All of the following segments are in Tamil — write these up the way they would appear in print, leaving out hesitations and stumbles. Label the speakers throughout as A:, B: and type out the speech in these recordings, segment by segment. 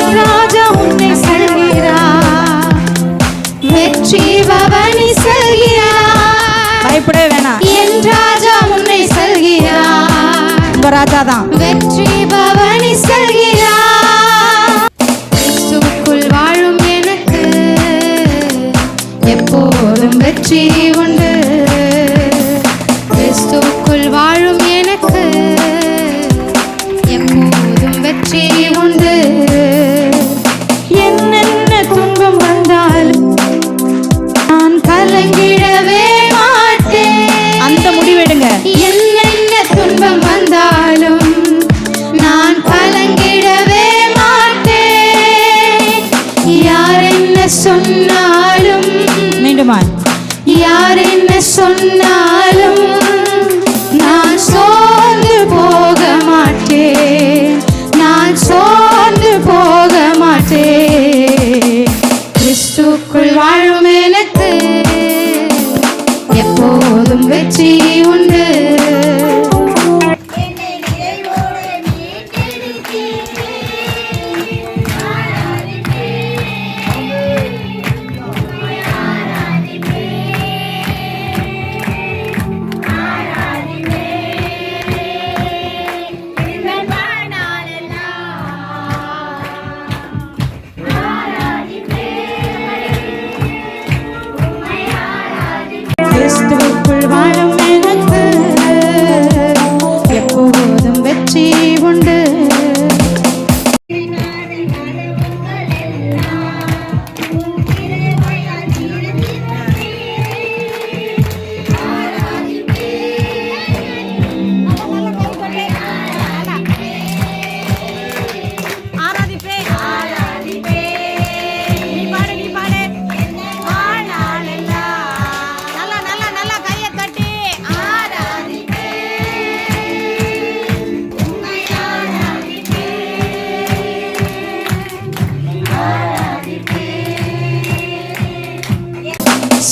A: என் ராஜா உன்னை செல்கிறார், வெற்றி பவனி செல்கிறார்.
B: பயப்படவே வேணாம்.
A: என் ராஜா உன்னை செல்கிறார்,
B: உங்க ராஜா தான்.
A: வெற்றி பவனி செல்கிறார். கிறிஸ்துவுக்குள் வாழும் எனக்கு எப்போதும் வெற்றி உண்டு. கிறிஸ்துவுக்குள் வாழும் எனக்கு எப்போதும் வெற்றி உண்டு. என்னென்ன துன்பம் வந்தாலும் நான் கலங்கிடவே மாட்டேன்.
B: அந்த முடிவெடுங்க.
A: என்னென்ன துன்பம் வந்தாலும் நான் கலங்கிடவே மாட்டேன். யார் என்ன சொன்னாலும்,
B: மீண்டுமா
A: யார் என்ன சொன்னாலும் நான் சோர்ந்து போக மாட்டேன், நான் சோர்ந்து போக மாட்டேன். கிறிஸ்துவுக்குள் வாழும் எனக்கு எப்போதும் வெற்றி உண்டு. கிறிஸ்துவுக்குள் வாழும் எனக்கு எப்போதும் வெற்றி உண்டு.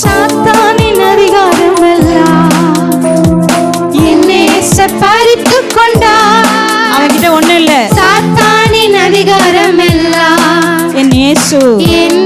A: சாத்தானின் அதிகாரம் எல்லாம் என் நேசர் பறித்துக் கொண்டார்.
B: அவன்கிட்ட ஒண்ணும் இல்ல.
A: சாத்தானின் அதிகாரம் எல்லாம்
B: என் இயேசு
A: என்